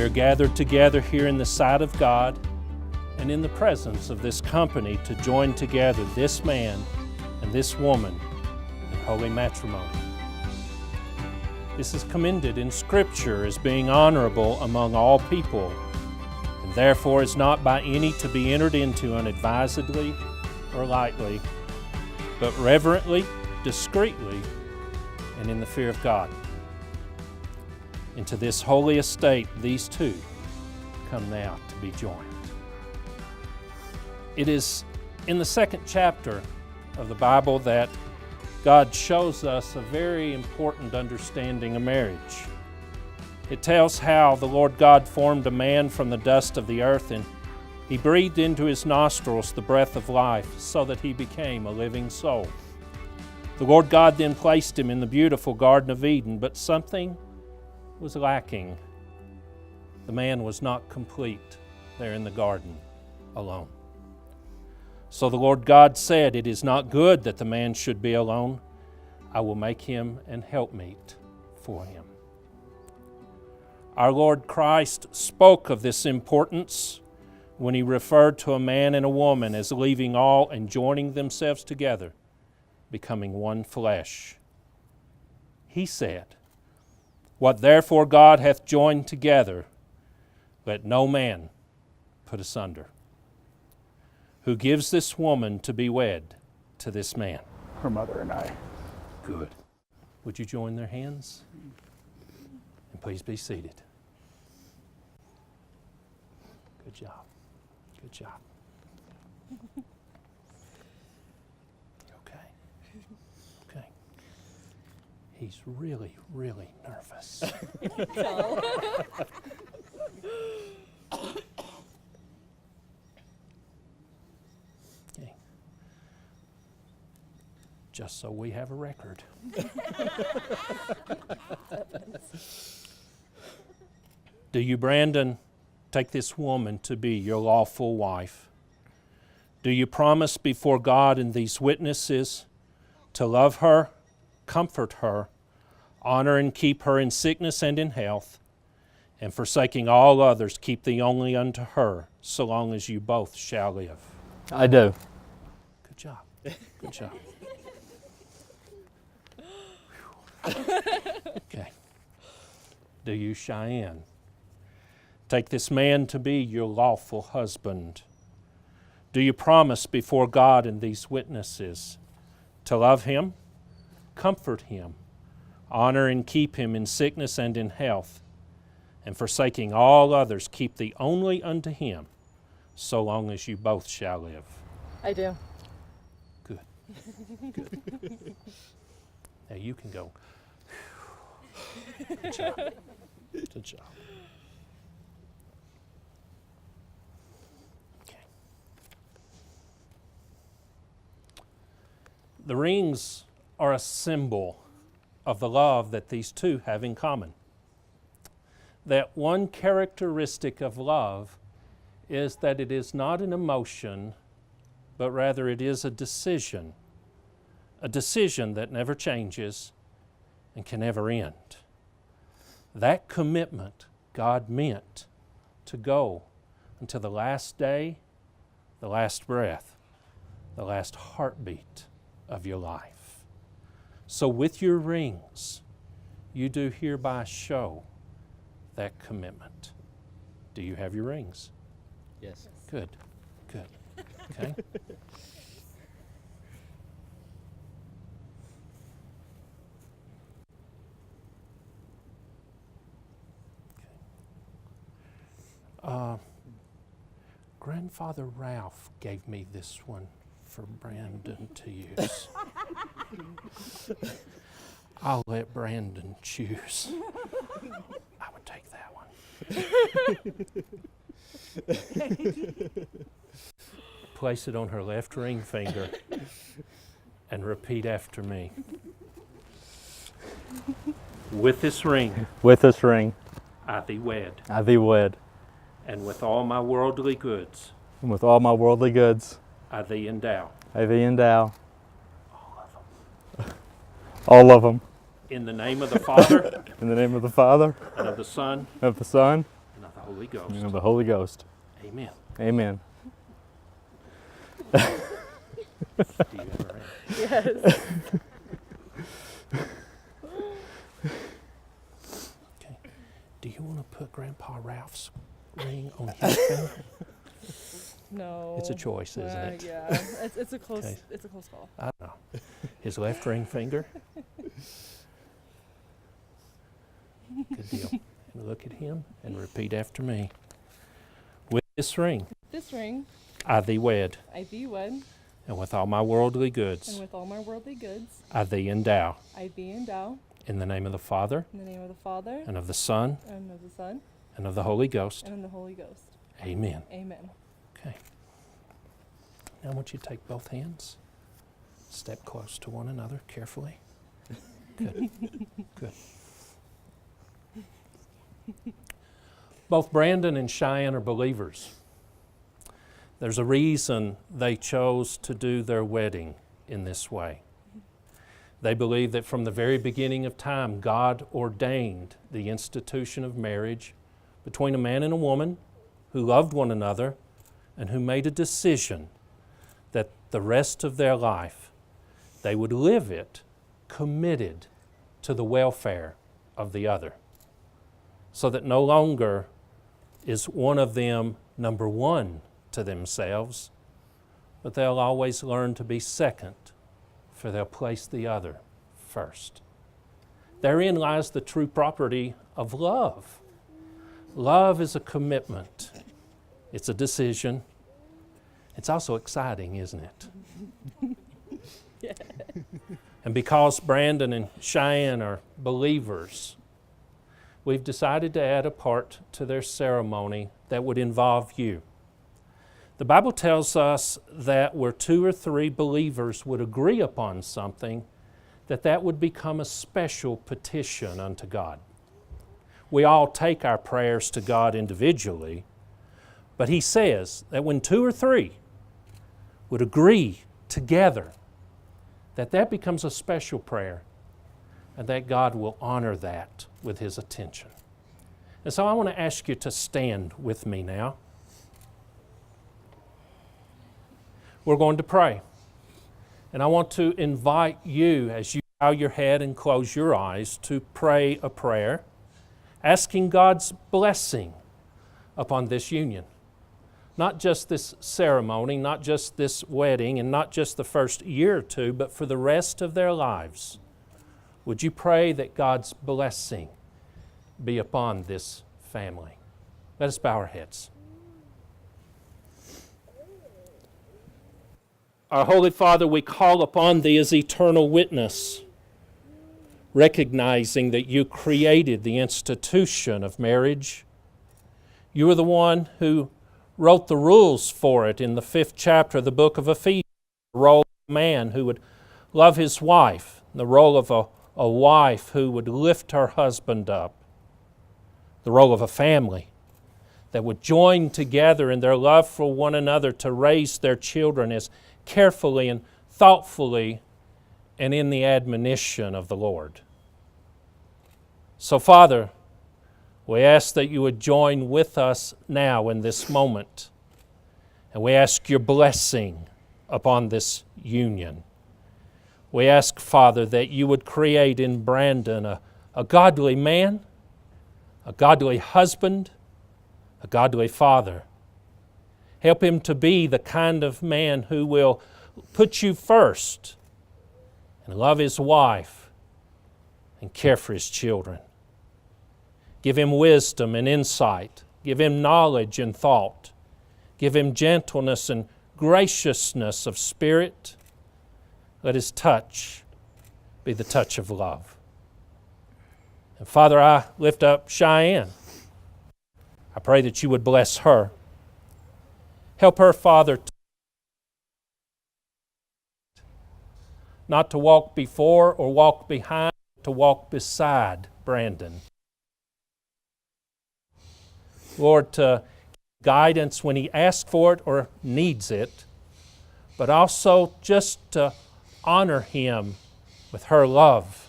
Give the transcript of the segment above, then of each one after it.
are gathered together here in the sight of God and in the presence of this company to join together this man and this woman in holy matrimony. This is commended in Scripture as being honorable among all people, and therefore is not by any to be entered into unadvisedly or lightly, but reverently, discreetly, and in the fear of God. Into this holy estate these two come now to be joined. It is in the second chapter of the Bible that God shows us a very important understanding of marriage. It tells how the Lord God formed a man from the dust of the earth, and He breathed into his nostrils the breath of life so that he became a living soul. The Lord God then placed him in the beautiful Garden of Eden, but something was lacking. The man was not complete there in the garden alone. So the Lord God said, "It is not good that the man should be alone. I will make him an helpmeet for him." Our Lord Christ spoke of this importance when He referred to a man and a woman as leaving all and joining themselves together, becoming one flesh. He said, "What therefore God hath joined together, let no man put asunder." Who gives this woman to be wed to this man? Her mother and I. Good. Would you join their hands? And please be seated. Good job. Good job. Okay. Okay. He's really, really nervous. Okay. Just so we have a record. Do you, Brandon, take this woman to be your lawful wife? Do you promise before God and these witnesses to love her, comfort her, honor and keep her in sickness and in health, and forsaking all others, keep thee only unto her, so long as you both shall live? I do. Good job. Good job. Okay. Do you, Cheyanne, take this man to be your lawful husband? Do you promise before God and these witnesses to love him, comfort him, honor and keep him in sickness and in health, and forsaking all others, keep thee only unto him, so long as you both shall live? I do. Good. Good. Now you can go. Good job. Good job. Okay. The rings are a symbol of the love that these two have in common. That one characteristic of love is that it is not an emotion, but rather it is a decision that never changes and can never end. That commitment God meant to go until the last day, the last breath, the last heartbeat of your life. So with your rings, you do hereby show that commitment. Do you have your rings? Yes. Good, good. Okay. Grandfather Ralph gave me this one for Brandon to use. I'll let Brandon choose. I would take that one. Place it on her left ring finger and repeat after me. With this ring, I thee wed, and with all my worldly goods, I thee endow. All of them. In the name of the Father, In the name of the Father, and of the Son, of the Son, and of the Holy Ghost. and of the Holy Ghost. Amen. Amen. Do you ever ask? Yes. Okay. Do you want to put Grandpa Ralph's ring on his finger? No. It's a choice, isn't it? Yeah. It's a close. Okay. It's a close call. I don't know. His left ring finger. Good deal. And look at him and repeat after me. With this ring, This ring, I thee wed, I thee wed, and with all my worldly and goods, with all my worldly goods, I thee endow. I thee endow. In the name of the Father, In the name of the Father, and of the Son, and of the Son, and of the Holy Ghost. and of the Holy Ghost. Amen. Amen. Okay. Now I want you to take both hands, step close to one another carefully. Good. Good. Both Brandon and Cheyanne are believers. There's a reason they chose to do their wedding in this way. They believe that from the very beginning of time, God ordained the institution of marriage between a man and a woman who loved one another and who made a decision that the rest of their life they would live it committed to the welfare of the other, so that no longer is one of them number one to themselves, but they'll always learn to be second, for they'll place the other first. Therein lies the true property of love. Love is a commitment. It's a decision. It's also exciting, isn't it? Yeah. And because Brandon and Cheyanne are believers, we've decided to add a part to their ceremony that would involve you. The Bible tells us that where 2 or 3 believers would agree upon something, that would become a special petition unto God. We all take our prayers to God individually, but He says that when 2 or 3 would agree together, that becomes a special prayer, and that God will honor that with His attention. And so I want to ask you to stand with me now. We're going to pray. And I want to invite you, as you bow your head and close your eyes, to pray a prayer, asking God's blessing upon this union. Not just this ceremony, not just this wedding, and not just the first year or 2, but for the rest of their lives. Would you pray that God's blessing be upon this family? Let us bow our heads. Our Holy Father, we call upon Thee as eternal witness, recognizing that You created the institution of marriage. You are the one who wrote the rules for it in the 5th chapter of the book of Ephesians, the role of a man who would love his wife, the role of a wife who would lift her husband up, the role of a family that would join together in their love for one another to raise their children as carefully and thoughtfully and in the admonition of the Lord. So, Father, we ask that You would join with us now in this moment, and we ask Your blessing upon this union. We ask, Father, that You would create in Brandon a godly man, a godly husband, a godly father. Help him to be the kind of man who will put You first and love his wife and care for his children. Give him wisdom and insight. Give him knowledge and thought. Give him gentleness and graciousness of spirit. Let his touch be the touch of love. And Father, I lift up Cheyanne. I pray that You would bless her. Help her, Father, not to walk before or walk behind, but to walk beside Brandon. Lord, to guidance when he asks for it or needs it, but also just to honor him with her love,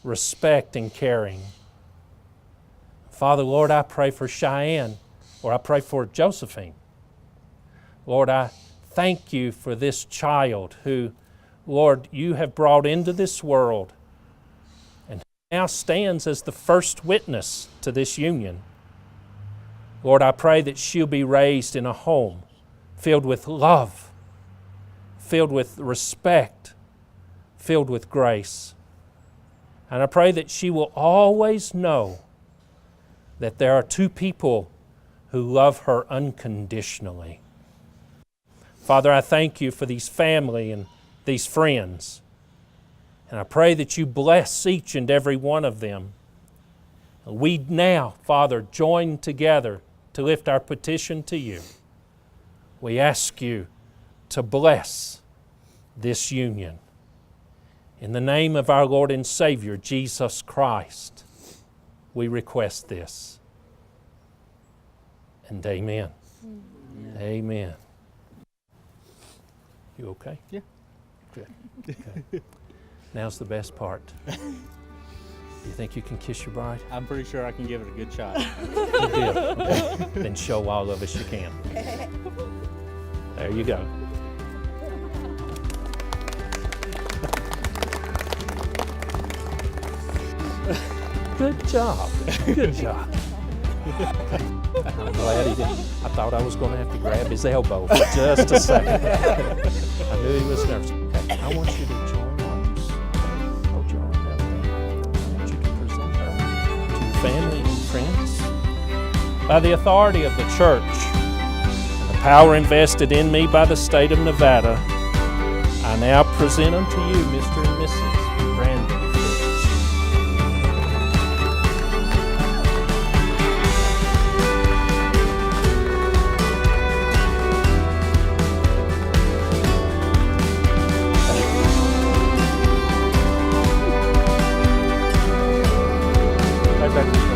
respect, and caring. Father, Lord, I pray for Cheyanne Lord, I pray for Josephine. Lord, I thank you for this child who, Lord, you have brought into this world and now stands as the first witness to this union. Lord, I pray that she'll be raised in a home filled with love, filled with respect, filled with grace. And I pray that she will always know that there are two people who love her unconditionally. Father, I thank you for these family and these friends. And I pray that you bless each and every one of them. We now, Father, join together to lift our petition to you. We ask you to bless this union. In the name of our Lord and Savior, Jesus Christ, we request this. And amen. Amen. You okay? Yeah. Good. Okay. Now's the best part. You think you can kiss your bride? I'm pretty sure I can give it a good shot. You did. Okay. Then show all of us you can. There you go. Good job. Good job. I'm glad he didn't. I thought I was going to have to grab his elbow for just a second. I knew he was nervous. Okay, I want you to join arms. Hold your arm that way. I want you to present her to your family and friends. By the authority of the church and the power invested in me by the state of Nevada, I now present unto you Mr. and Mrs. Brandon. Right back.